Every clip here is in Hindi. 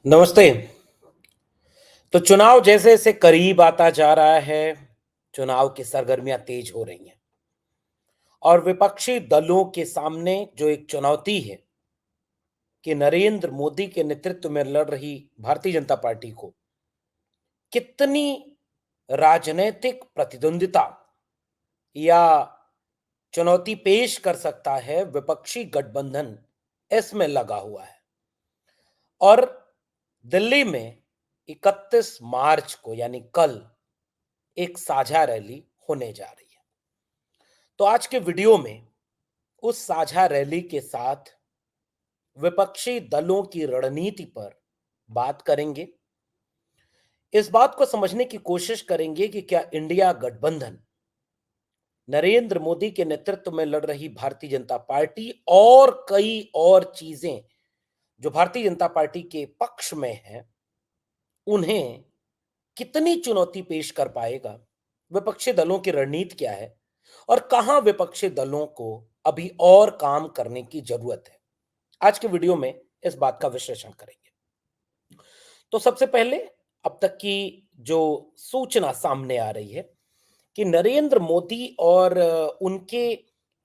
नमस्ते। तो चुनाव जैसे जैसे करीब आता जा रहा है, चुनाव की सरगर्मियां तेज हो रही हैं और विपक्षी दलों के सामने जो एक चुनौती है कि नरेंद्र मोदी के नेतृत्व में लड़ रही भारतीय जनता पार्टी को कितनी राजनीतिक प्रतिद्वंदिता या चुनौती पेश कर सकता है विपक्षी गठबंधन, इसमें लगा हुआ है। और दिल्ली में 31 मार्च को यानी कल एक साझा रैली होने जा रही है। तो आज के वीडियो में उस साझा रैली के साथ विपक्षी दलों की रणनीति पर बात करेंगे। इस बात को समझने की कोशिश करेंगे कि क्या इंडिया गठबंधन नरेंद्र मोदी के नेतृत्व में लड़ रही भारतीय जनता पार्टी और कई और चीजें जो भारतीय जनता पार्टी के पक्ष में हैं, उन्हें कितनी चुनौती पेश कर पाएगा? विपक्षी दलों की रणनीति क्या है और कहां विपक्षी दलों को अभी और काम करने की जरूरत है? आज के वीडियो में इस बात का विश्लेषण करेंगे। तो सबसे पहले अब तक की जो सूचना सामने आ रही है कि नरेंद्र मोदी और उनके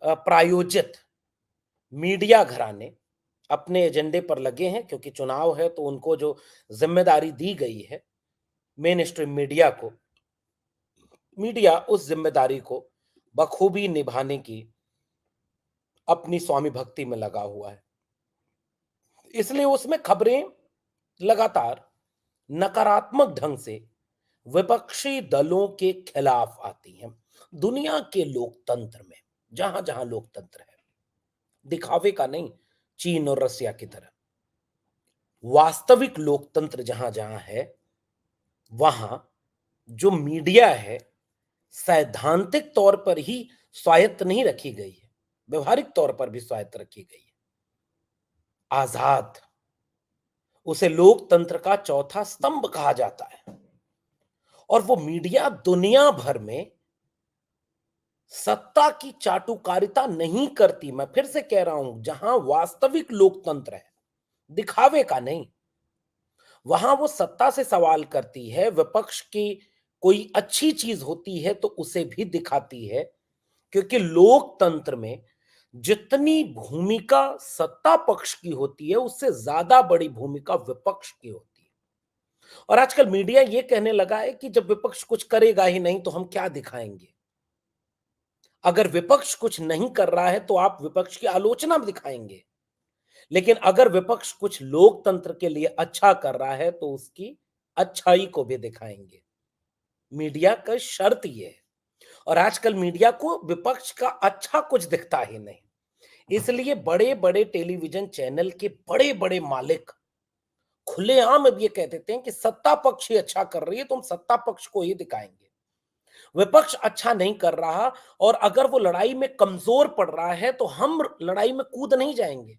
प्रायोजित मीडिया घराने अपने एजेंडे पर लगे हैं, क्योंकि चुनाव है तो उनको जो जिम्मेदारी दी गई है मेन स्ट्रीम मीडिया को, मीडिया उस जिम्मेदारी को बखूबी निभाने की अपनी स्वामी भक्ति में लगा हुआ है। इसलिए उसमें खबरें लगातार नकारात्मक ढंग से विपक्षी दलों के खिलाफ आती हैं। दुनिया के लोकतंत्र में जहां जहां लोकतंत्र है, दिखावे का नहीं, चीन और रसिया की तरह, वास्तविक लोकतंत्र जहां जहां है, वहां जो मीडिया है सैद्धांतिक तौर पर ही स्वायत्त नहीं रखी गई है, व्यवहारिक तौर पर भी स्वायत्त रखी गई है, आजाद। उसे लोकतंत्र का चौथा स्तंभ कहा जाता है। और वो मीडिया दुनिया भर में सत्ता की चाटुकारिता नहीं करती। मैं फिर से कह रहा हूं, जहां वास्तविक लोकतंत्र है, दिखावे का नहीं, वहां वो सत्ता से सवाल करती है, विपक्ष की कोई अच्छी चीज होती है तो उसे भी दिखाती है। क्योंकि लोकतंत्र में जितनी भूमिका सत्ता पक्ष की होती है, उससे ज्यादा बड़ी भूमिका विपक्ष की होती है। और आजकल मीडिया ये कहने लगा है कि जब विपक्ष कुछ करेगा ही नहीं तो हम क्या दिखाएंगे। अगर विपक्ष कुछ नहीं कर रहा है तो आप विपक्ष की आलोचना भी दिखाएंगे, लेकिन अगर विपक्ष कुछ लोकतंत्र के लिए अच्छा कर रहा है तो उसकी अच्छाई को भी दिखाएंगे। मीडिया का शर्त यह है। और आजकल मीडिया को विपक्ष का अच्छा कुछ दिखता ही नहीं। इसलिए बड़े बड़े टेलीविजन चैनल के बड़े बड़े मालिक खुलेआम अब ये कह देते हैं कि सत्ता पक्ष ही अच्छा कर रही है तो हम सत्ता पक्ष को ही दिखाएंगे, विपक्ष अच्छा नहीं कर रहा, और अगर वो लड़ाई में कमजोर पड़ रहा है तो हम लड़ाई में कूद नहीं जाएंगे।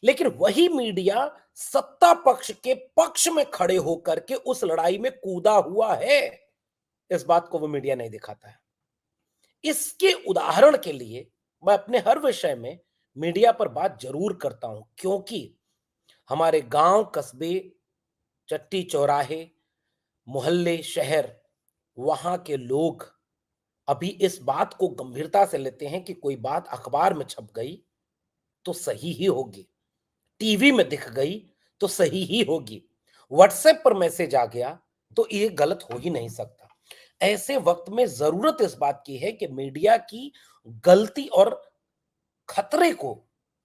लेकिन वही मीडिया सत्ता पक्ष के पक्ष में खड़े होकर के उस लड़ाई में कूदा हुआ है, इस बात को वो मीडिया नहीं दिखाता है। इसके उदाहरण के लिए मैं अपने हर विषय में मीडिया पर बात जरूर करता हूं, क्योंकि हमारे गांव, कस्बे, चट्टी चौराहे, मोहल्ले, शहर, वहां के लोग अभी इस बात को गंभीरता से लेते हैं कि कोई बात अखबार में छप गई तो सही ही होगी, टीवी में दिख गई तो सही ही होगी, व्हाट्सएप पर मैसेज आ गया तो ये गलत हो ही नहीं सकता। ऐसे वक्त में जरूरत इस बात की है कि मीडिया की गलती और खतरे को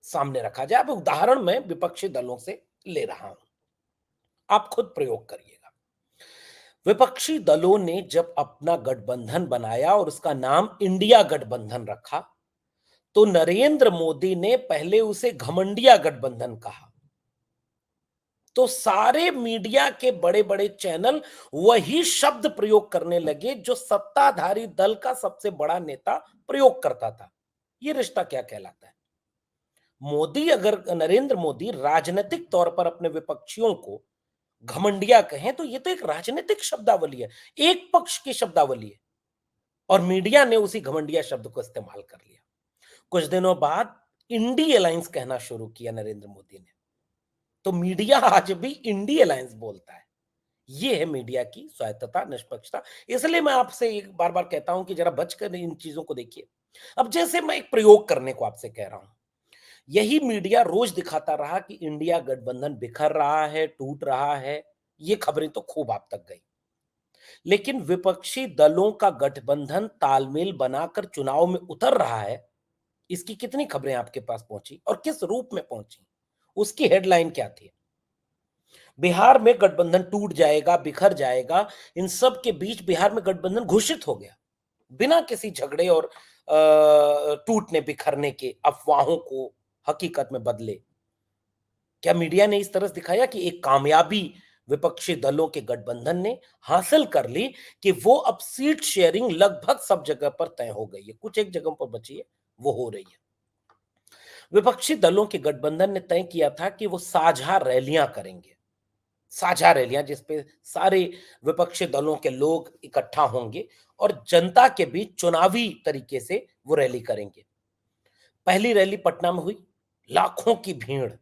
सामने रखा जाए। अब उदाहरण मैं विपक्षी दलों से ले रहा हूं, आप खुद प्रयोग करिएगा। विपक्षी दलों ने जब अपना गठबंधन बनाया और उसका नाम इंडिया गठबंधन रखा, तो नरेंद्र मोदी ने पहले उसे घमंडिया गठबंधन कहा। तो सारे मीडिया के बड़े बड़े चैनल वही शब्द प्रयोग करने लगे जो सत्ताधारी दल का सबसे बड़ा नेता प्रयोग करता था। यह रिश्ता क्या कहलाता है? मोदी, अगर नरेंद्र मोदी राजनीतिक तौर पर अपने विपक्षियों को घमंडिया कहें तो यह तो एक राजनीतिक शब्दावली है, एक पक्ष की शब्दावली है, और मीडिया ने उसी घमंडिया शब्द को इस्तेमाल कर लिया। कुछ दिनों बाद इंडी अलायंस कहना शुरू किया नरेंद्र मोदी ने। तो मीडिया आज भी इंडी अलायंस बोलता है। ये है मीडिया की स्वायत्तता, निष्पक्षता। इसलिए मैं आपसे एक बार-बार कहता हूं कि जरा बचकर इन चीजों को देखिए। अब जैसे मैं एक प्रयोग करने को आपसे कह रहा हूं, यही मीडिया रोज दिखाता रहा कि इंडिया गठबंधन बिखर रहा है, टूट रहा है। ये खबरें तो खूब आप तक गई। लेकिन विपक्षी दलों का गठबंधन तालमेल बनाकर चुनाव में उतर रहा है, इसकी कितनी खबरें आपके पास पहुंची और किस रूप में पहुंची? उसकी हेडलाइन क्या थी? बिहार में गठबंधन टूट जाएगा, बिखर जाएगा। इन सब के बीच बिहार में गठबंधन घोषित हो गया, बिना किसी झगड़े और टूटने बिखरने के अफवाहों को हकीकत में बदले। क्या मीडिया ने इस तरह से दिखाया कि एक कामयाबी विपक्षी दलों के गठबंधन ने हासिल कर ली कि वो अब सीट शेयरिंग लगभग सब जगह पर तय हो गई है, कुछ एक जगह पर बची है, वो हो रही है। विपक्षी दलों के गठबंधन ने तय किया था कि वो साझा रैलियां करेंगे, साझा रैलियां जिसपे सारे विपक्षी दलों के लोग इकट्ठा होंगे और जनता के बीच चुनावी तरीके से वो रैली करेंगे। पहली रैली पटना में हुई, लाखों की भीड़।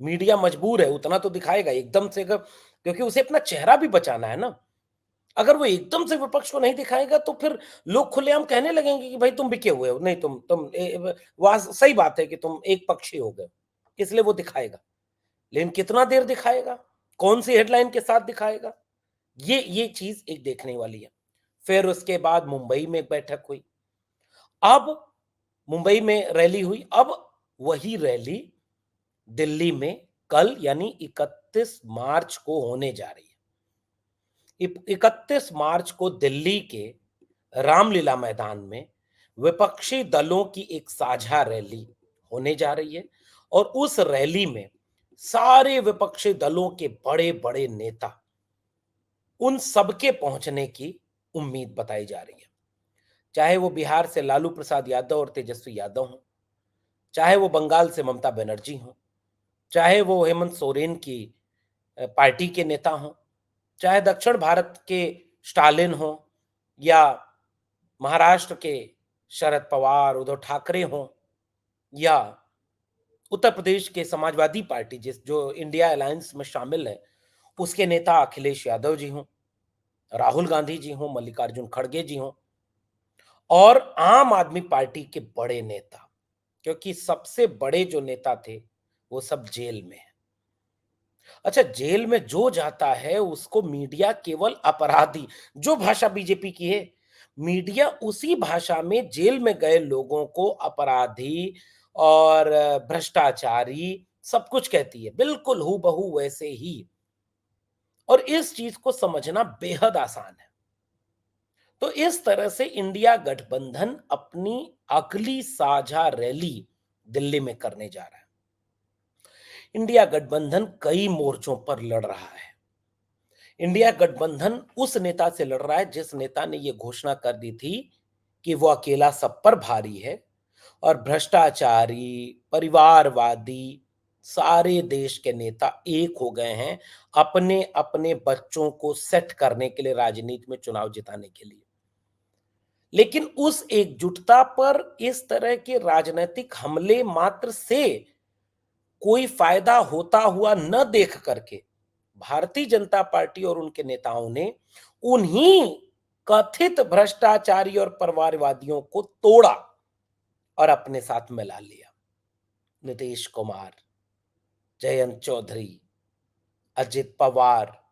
मीडिया मजबूर है, उतना तो दिखाएगा एकदम से, अगर क्योंकि उसे अपना चेहरा भी बचाना है ना। अगर वो एकदम से विपक्ष को नहीं दिखाएगा तो फिर लोग खुलेआम कहने लगेंगे कि भाई तुम बिके हुए हो, नहीं वहां सही बात है कि तुम एक पक्षी हो गए, इसलिए वो दिखाएगा। लेकिन कितना देर दिखाएगा, कौन सी हेडलाइन के साथ दिखाएगा, ये चीज एक देखने वाली है। फिर उसके बाद मुंबई में एक बैठक हुई। अब मुंबई में रैली हुई, अब वही रैली दिल्ली में कल यानी 31 मार्च को होने जा रही है। 31 मार्च को दिल्ली के रामलीला मैदान में विपक्षी दलों की एक साझा रैली होने जा रही है और उस रैली में सारे विपक्षी दलों के बड़े-बड़े नेता, उन सबके पहुंचने की उम्मीद बताई जा रही है। चाहे वो बिहार से लालू प्रसाद यादव और तेजस्वी यादव हों, चाहे वो बंगाल से ममता बनर्जी हों, चाहे वो हेमंत सोरेन की पार्टी के नेता हों, चाहे दक्षिण भारत के स्टालिन हों या महाराष्ट्र के शरद पवार, उद्धव ठाकरे हों या उत्तर प्रदेश के समाजवादी पार्टी जिस जो इंडिया अलायंस में शामिल है, उसके नेता अखिलेश यादव जी हों, राहुल गांधी जी हों, मल्लिकार्जुन खड़गे जी हों और आम आदमी पार्टी के बड़े नेता, क्योंकि सबसे बड़े जो नेता थे, वो सब जेल में हैं। अच्छा, जेल में जो जाता है उसको मीडिया केवल अपराधी, जो भाषा बीजेपी की है, मीडिया उसी भाषा में जेल में गए लोगों को अपराधी और भ्रष्टाचारी सब कुछ कहती है, बिल्कुल हूबहू वैसे ही। और इस चीज को समझना बेहद आसान है। तो इस तरह से इंडिया गठबंधन अपनी अगली साझा रैली दिल्ली में करने जा रहा है। इंडिया गठबंधन कई मोर्चों पर लड़ रहा है। इंडिया गठबंधन उस नेता से लड़ रहा है जिस नेता ने यह घोषणा कर दी थी कि वो अकेला सब पर भारी है और भ्रष्टाचारी, परिवारवादी सारे देश के नेता एक हो गए हैं अपने अपने बच्चों को सेट करने के लिए, राजनीति में चुनाव जिताने के लिए। लेकिन उस एकजुटता पर इस तरह के राजनीतिक हमले मात्र से कोई फायदा होता हुआ न देख करके भारतीय जनता पार्टी और उनके नेताओं ने उन्हीं कथित भ्रष्टाचारी और परिवारवादियों को तोड़ा और अपने साथ मिला लिया। नीतीश कुमार, जयंत चौधरी, अजित पवार,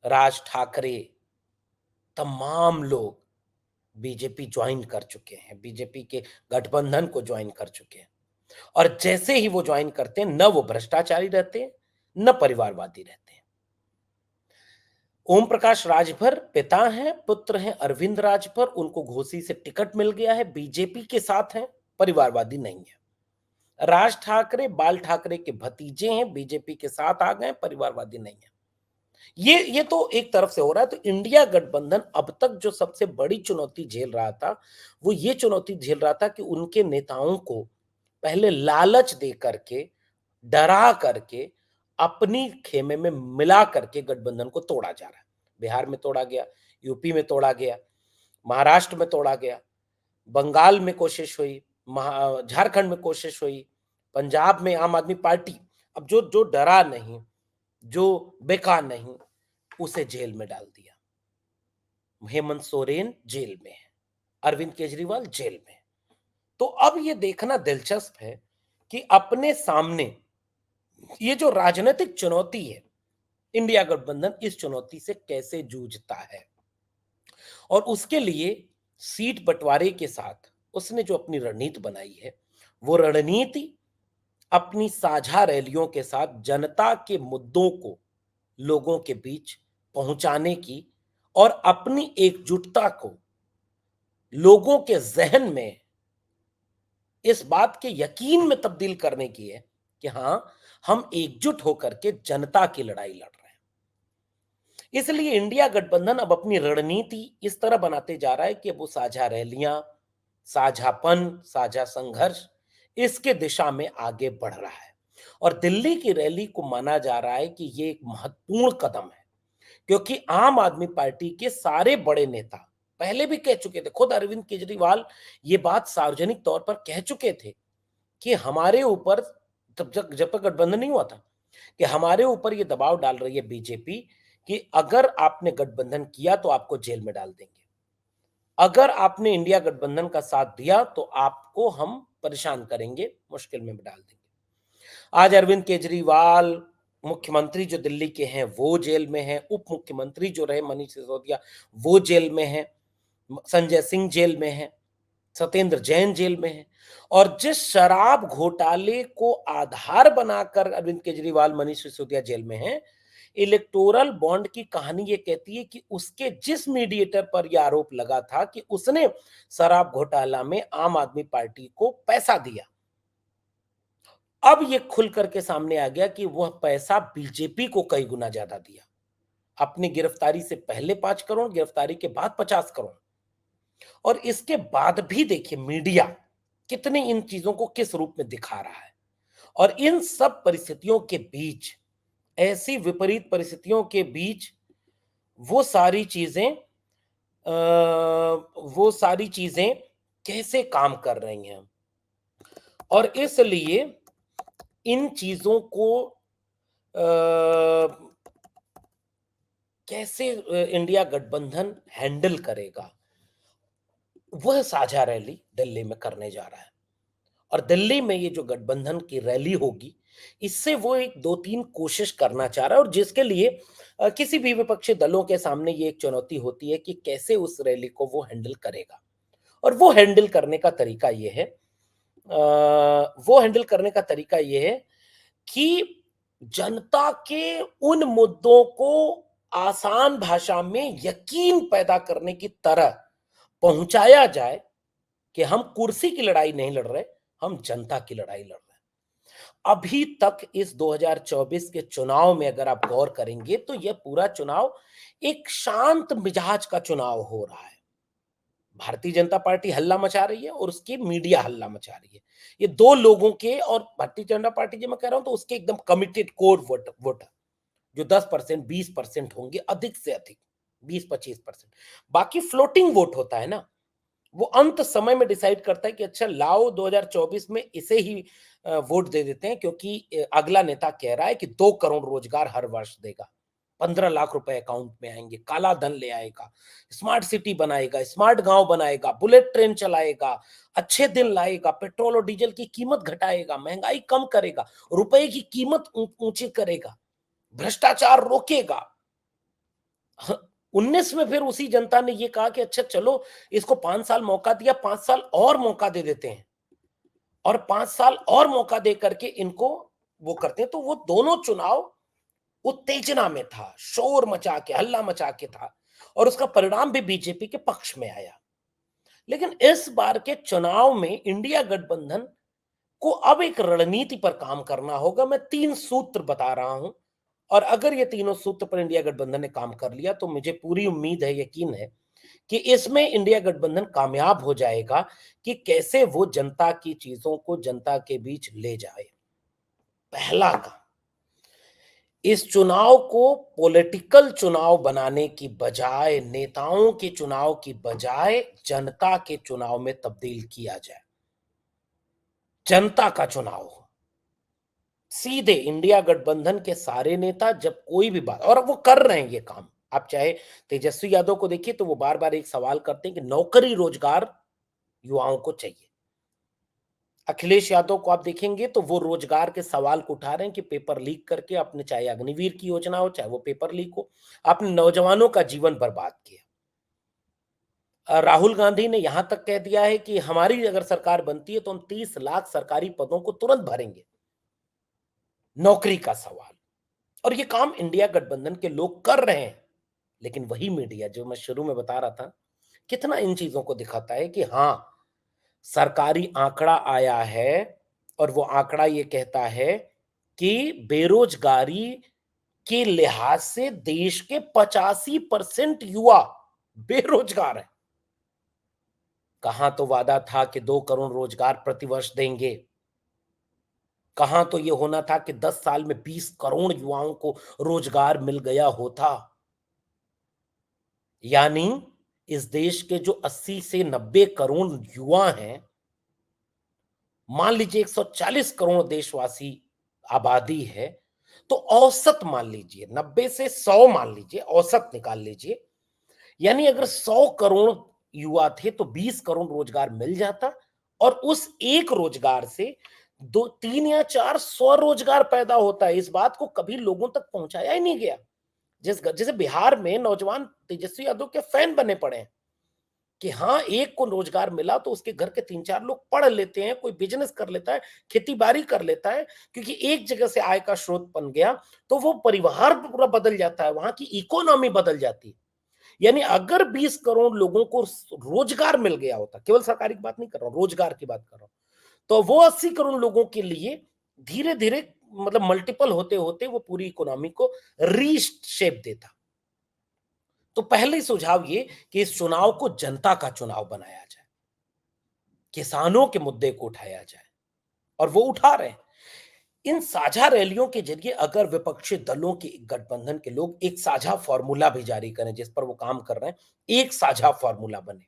राज ठाकरे, तमाम लोग बीजेपी ज्वाइन कर चुके हैं, बीजेपी के गठबंधन को ज्वाइन कर चुके हैं। और जैसे ही वो ज्वाइन करते हैं, न वो भ्रष्टाचारी रहते हैं, न परिवारवादी रहते हैं। ओम प्रकाश राजभर पिता हैं, पुत्र हैं अरविंद राजभर, उनको घोसी से टिकट मिल गया है, बीजेपी के साथ हैं, परिवारवादी नहीं है। राज ठाकरे बाल ठाकरे के भतीजे हैं, बीजेपी के साथ आ गए, परिवारवादी नहीं है। ये तो एक तरफ से हो रहा है। तो इंडिया गठबंधन अब तक जो सबसे बड़ी चुनौती झेल रहा था, वो ये चुनौती झेल रहा था कि उनके नेताओं को पहले लालच दे करके, डरा करके, अपनी खेमे में मिला करके गठबंधन को तोड़ा जा रहा है। बिहार में तोड़ा गया, यूपी में तोड़ा गया, महाराष्ट्र में तोड़ा गया, बंगाल में कोशिश हुई, झारखंड में कोशिश हुई, पंजाब में आम आदमी पार्टी, अब जो जो डरा नहीं, जो बेका नहीं, उसे जेल में डाल दिया। हेमंत सोरेन जेल में है, अरविंद केजरीवाल जेल में है। तो अब ये देखना दिलचस्प है कि अपने सामने ये जो राजनीतिक चुनौती है, इंडिया गठबंधन इस चुनौती से कैसे जूझता है, और उसके लिए सीट बंटवारे के साथ उसने जो अपनी रणनीति बनाई है, वो रणनीति अपनी साझा रैलियों के साथ जनता के मुद्दों को लोगों के बीच पहुंचाने की और अपनी एकजुटता को लोगों के जहन में इस बात के यकीन में तब्दील करने की है कि हां, हम एकजुट होकर के जनता की लड़ाई लड़ रहे हैं। इसलिए इंडिया गठबंधन अब अपनी रणनीति इस तरह बनाते जा रहा है कि वो साझा रैलियां, साझापन, साझा संघर्ष, इसके दिशा में आगे बढ़ रहा है। और दिल्ली की रैली को माना जा रहा है कि ये एक महत्वपूर्ण कदम है, क्योंकि आम आदमी पार्टी के सारे बड़े नेता पहले भी कह चुके थे, खुद अरविंद केजरीवाल ये बात सार्वजनिक तौर पर कह चुके थे कि हमारे ऊपर, तब जब तक गठबंधन नहीं हुआ था, कि हमारे ऊपर ये दबाव डाल रही है बीजेपी कि अगर आपने गठबंधन किया तो आपको जेल में डाल देंगे, अगर आपने इंडिया गठबंधन का साथ दिया तो आपको हम परेशान करेंगे, मुश्किल में डाल देंगे। आज अरविंद केजरीवाल मुख्यमंत्री जो दिल्ली के हैं वो जेल में हैं, उप मुख्यमंत्री जो रहे मनीष सिसोदिया वो जेल में हैं, संजय सिंह जेल में हैं, सत्येंद्र जैन जेल में हैं। और जिस शराब घोटाले को आधार बनाकर अरविंद केजरीवाल, मनीष सिसोदिया जेल में हैं, इलेक्टोरल बॉन्ड की कहानी ये कहती है कि उसके जिस मीडिएटर पर यह आरोप लगा था कि उसने शराब घोटाला में आम आदमी पार्टी को पैसा दिया, अब ये खुल करके सामने आ गया कि वह पैसा बीजेपी को कई गुना ज्यादा दिया। अपनी गिरफ्तारी से पहले 5 करोड़, गिरफ्तारी के बाद 50 करोड़। और इसके बाद भी देखिए मीडिया कितनी इन चीजों को किस रूप में दिखा रहा है। और इन सब परिस्थितियों के बीच, ऐसी विपरीत परिस्थितियों के बीच वो सारी चीजें वो सारी चीजें कैसे काम कर रही हैं, और इसलिए इन चीजों को अ, कैसे इंडिया गठबंधन हैंडल करेगा, वह साझा रैली दिल्ली में करने जा रहा है। और दिल्ली में ये जो गठबंधन की रैली होगी, इससे वो एक 2-3 कोशिश करना चाह रहा है, और जिसके लिए किसी भी विपक्षी दलों के सामने ये एक चुनौती होती है कि कैसे उस रैली को वो हैंडल करेगा। और वो हैंडल करने का तरीका ये है, वो हैंडल करने का तरीका ये है कि जनता के उन मुद्दों को आसान भाषा में यकीन पैदा करने की तरह पहुंचाया जाए कि हम कुर्सी की लड़ाई नहीं लड़ रहे, हम जनता की लड़ाई लड़ रहे हैं। अभी तक इस 2024 के चुनाव में अगर आप गौर करेंगे तो यह पूरा चुनाव एक शांत मिजाज का चुनाव हो रहा है। भारतीय जनता पार्टी हल्ला मचा रही है और उसकी मीडिया हल्ला मचा रही है। ये दो लोगों के, और भारतीय जनता पार्टी जो मैं कह रहा हूं तो उसके एकदम कमिटेड कोर वोटर जो 10%, 20% होंगे, अधिक से अधिक 20-25%। बाकी फ्लोटिंग वोट होता है ना, वो अंत समय में डिसाइड करता है कि अच्छा लाओ 2024 में इसे ही वोट दे देते हैं, क्योंकि अगला नेता कह रहा है कि 2 करोड़ रोजगार हर वर्ष देगा, 15 लाख रुपए अकाउंट में आएंगे, काला धन ले आएगा, स्मार्ट सिटी बनाएगा, स्मार्ट गांव बनाएगा, बुलेट ट्रेन चलाएगा, अच्छे दिन लाएगा, पेट्रोल और डीजल की कीमत घटाएगा, महंगाई कम करेगा, रुपए की कीमत ऊंची करेगा, भ्रष्टाचार रोकेगा। 19 में फिर उसी जनता ने ये कहा कि अच्छा चलो, इसको 5 साल मौका दिया, 5 साल और मौका दे देते हैं, और 5 साल और मौका दे करके इनको वो करते हैं। तो वो दोनों चुनाव उत्तेजना में था, शोर मचा के, हल्ला मचा के था, और उसका परिणाम भी बीजेपी के पक्ष में आया। लेकिन इस बार के चुनाव में इंडिया गठबंधन को अब एक रणनीति पर काम करना होगा। मैं 3 सूत्र बता रहा हूं, और अगर ये तीनों सूत्र पर इंडिया गठबंधन ने काम कर लिया तो मुझे पूरी उम्मीद है, यकीन है कि इसमें इंडिया गठबंधन कामयाब हो जाएगा कि कैसे वो जनता की चीजों को जनता के बीच ले जाए। पहला काम, इस चुनाव को पॉलिटिकल चुनाव बनाने की बजाय, नेताओं के चुनाव की बजाय जनता के चुनाव में तब्दील किया जाए। जनता का चुनाव हो, सीधे इंडिया गठबंधन के सारे नेता जब कोई भी बात, और वो कर रहे हैं ये काम, आप चाहे तेजस्वी यादव को देखिए तो वो बार बार एक सवाल करते हैं कि नौकरी रोजगार युवाओं को चाहिए। अखिलेश यादव को आप देखेंगे तो वो रोजगार के सवाल को उठा रहे हैं कि पेपर लीक करके आपने, चाहे अग्निवीर की योजना हो चाहे वो पेपर लीक हो, आपने नौजवानों का जीवन बर्बाद किया। राहुल गांधी ने यहां तक कह दिया है कि हमारी अगर सरकार बनती है तो हम 30 लाख सरकारी पदों को तुरंत भरेंगे। नौकरी का सवाल, और ये काम इंडिया गठबंधन के लोग कर रहे हैं। लेकिन वही मीडिया जो मैं शुरू में बता रहा था, कितना इन चीजों को दिखाता है कि हाँ, सरकारी आंकड़ा आया है और वो आंकड़ा ये कहता है कि बेरोजगारी के लिहाज से देश के 85% युवा बेरोजगार हैं। कहां तो वादा था कि 2 करोड़ रोजगार प्रतिवर्ष देंगे, कहां तो ये होना था कि 10 साल में 20 करोड़ युवाओं को रोजगार मिल गया होता। यानी इस देश के जो 80 से 90 करोड़ युवा हैं, मान लीजिए 140 करोड़ देशवासी आबादी है, तो औसत मान लीजिए 90 से 100, मान लीजिए औसत निकाल लीजिए, यानी अगर 100 करोड़ युवा थे तो 20 करोड़ रोजगार मिल जाता, और उस एक रोजगार से दो, तीन या चार स्वरोजगार पैदा होता है। इस बात को कभी लोगों तक पहुंचाया ही नहीं गया। जैसे बिहार में नौजवान तेजस्वी यादव के फैन बने पड़े हैं कि हाँ, एक को रोजगार मिला तो उसके घर के 3-4 लोग पढ़ लेते हैं, कोई बिजनेस कर लेता है, खेती-बाड़ी कर लेता है, क्योंकि एक जगह से आय का स्रोत बन गया, तो वो परिवार पूरा बदल जाता है, वहां की इकोनॉमी बदल जाती है। यानी अगर 20 करोड़ लोगों को रोजगार मिल गया होता, केवल सरकारी की बात नहीं कर रहा हूं, रोजगार की बात कर रहा हूं, तो वो 80 करोड़ लोगों के लिए धीरे धीरे, मतलब मल्टीपल होते होते वो पूरी इकोनॉमी को रीशेप देता। तो पहले सुझाव ये कि इस चुनाव को जनता का चुनाव बनाया जाए, किसानों के मुद्दे को उठाया जाए, और वो उठा रहे हैं। इन साझा रैलियों के जरिए अगर विपक्षी दलों के गठबंधन के लोग एक साझा फॉर्मूला भी जारी करें जिस पर वो काम कर रहे हैं, एक साझा फॉर्मूला बने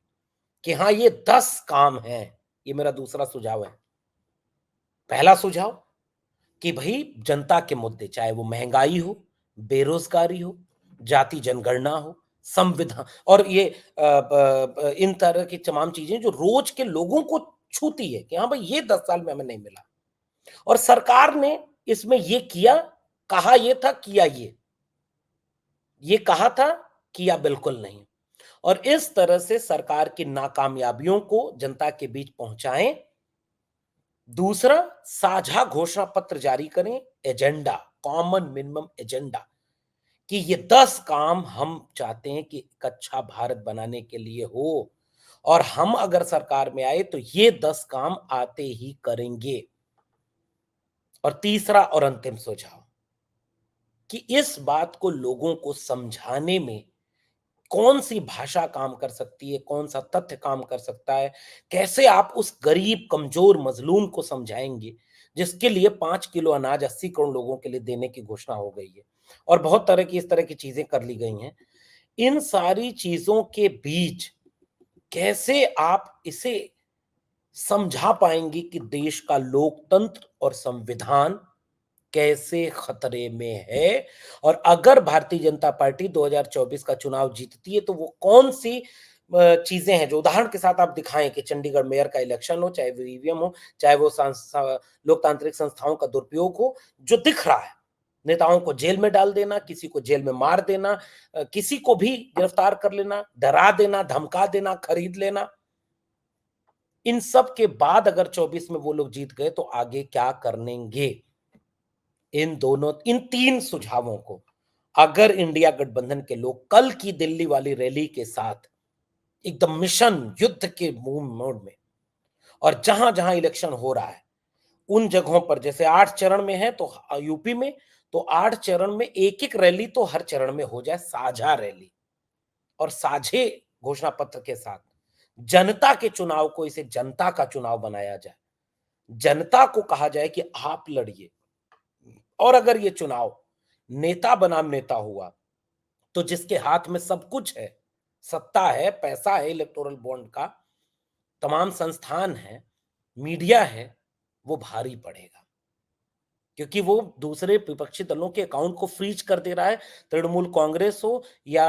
कि हाँ, ये 10 काम हैं। ये मेरा दूसरा सुझाव है। पहला सुझाव कि भाई जनता के मुद्दे, चाहे वो महंगाई हो, बेरोजगारी हो, जाति जनगणना हो, संविधान, और ये इन तरह की तमाम चीजें जो रोज के लोगों को छूती है कि हाँ भाई, ये 10 साल में हमें नहीं मिला, और सरकार ने इसमें ये किया, कहा ये था, किया ये कहा था, किया बिल्कुल नहीं। और इस तरह से सरकार की नाकामयाबियों को जनता के बीच पहुंचाएं। दूसरा, साझा घोषणा पत्र जारी करें, एजेंडा, कॉमन मिनिमम एजेंडा, कि ये 10 काम हम चाहते हैं कि एक अच्छा भारत बनाने के लिए हो, और हम अगर सरकार में आए तो ये 10 काम आते ही करेंगे। और तीसरा और अंतिम सुझाव कि इस बात को लोगों को समझाने में कौन सी भाषा काम कर सकती है, कौन सा तथ्य काम कर सकता है, कैसे आप उस गरीब, कमजोर, मजलूम को समझाएंगे जिसके लिए 5 किलो अनाज 80 करोड़ लोगों के लिए देने की घोषणा हो गई है, और बहुत तरह की इस तरह की चीजें कर ली गई हैं। इन सारी चीजों के बीच कैसे आप इसे समझा पाएंगे कि देश का लोकतंत्र और संविधान कैसे खतरे में है, और अगर भारतीय जनता पार्टी 2024 का चुनाव जीतती है तो वो कौन सी चीजें हैं जो उदाहरण के साथ आप दिखाएं कि चंडीगढ़ मेयर का इलेक्शन हो, चाहे वो ईवीएम हो, चाहे वो लोकतांत्रिक संस्थाओं का दुरुपयोग हो, जो दिख रहा है, नेताओं को जेल में डाल देना, किसी को जेल में मार देना, किसी को भी गिरफ्तार कर लेना, डरा देना, धमका देना, खरीद लेना। इन सब के बाद अगर 24 में वो लोग जीत गए तो आगे क्या करेंगे? इन 3 सुझावों को अगर इंडिया गठबंधन के लोग कल की दिल्ली वाली रैली के साथ एकदम मिशन युद्ध के मोड में, और जहां-जहां इलेक्शन हो रहा है, उन जगहों पर, जैसे 8 चरण में है तो यूपी में, तो 8 चरण में एक-एक रैली तो हर चरण में हो जाए साझा रैली, और साझे घोषणा पत्र के साथ जनता के चुनाव को, इसे जनता का चुनाव बनाया जाए। जनता को कहा जाए कि आप लड़िए, और अगर ये चुनाव नेता बनाम नेता हुआ तो जिसके हाथ में सब कुछ है, सत्ता है, पैसा है, इलेक्टोरल बॉन्ड का, तमाम संस्थान है, मीडिया है, वो भारी पड़ेगा। क्योंकि वो दूसरे विपक्षी दलों के अकाउंट को फ्रीज कर दे रहा है। तृणमूल कांग्रेस हो या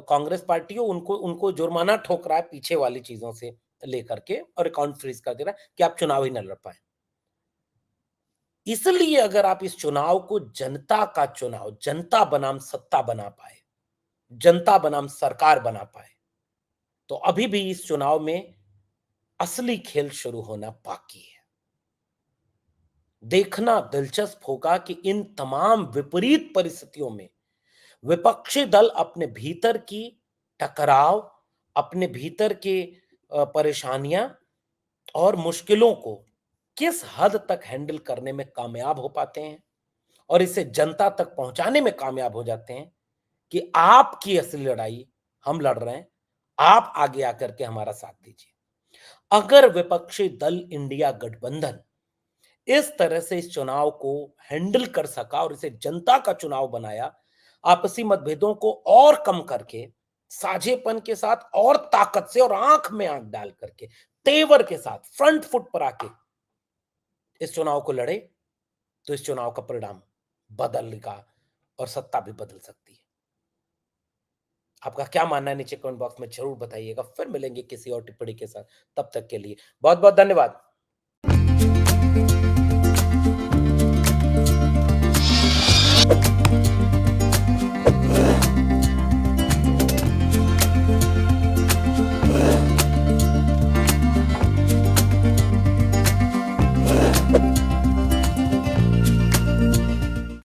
कांग्रेस पार्टी हो, उनको उनको जुर्माना ठोक रहा है पीछे वाली चीज़ों से लेकर के, और अकाउंट फ्रीज कर दे रहा है कि आप चुनाव ही ना लड़ पाएँ। इसलिए अगर आप इस चुनाव को जनता का चुनाव, जनता बनाम सत्ता बना पाए, जनता बनाम सरकार बना पाए, तो अभी भी इस चुनाव में असली खेल शुरू होना बाकी है। देखना दिलचस्प होगा कि इन तमाम विपरीत परिस्थितियों में विपक्षी दल अपने भीतर की टकराव, अपने भीतर के परेशानियां और मुश्किलों को किस हद तक हैंडल करने में कामयाब हो पाते हैं और इसे जनता तक पहुंचाने में कामयाब हो जाते हैं कि आपकी असली लड़ाई हम लड़ रहे हैं, आप आगे आकर के हमारा साथ दीजिए। अगर विपक्षी दल इंडिया गठबंधन इस तरह से इस चुनाव को हैंडल कर सका और इसे जनता का चुनाव बनाया, आपसी मतभेदों को और कम करके, साझेपन के साथ और ताकत से और आंख में आंख डाल करके, तेवर के साथ फ्रंट फुट पर आके इस चुनाव को लड़े, तो इस चुनाव का परिणाम बदलेगा और सत्ता भी बदल सकती है। आपका क्या मानना है नीचे कमेंट बॉक्स में जरूर बताइएगा। फिर मिलेंगे किसी और टिप्पणी के साथ। तब तक के लिए बहुत बहुत धन्यवाद।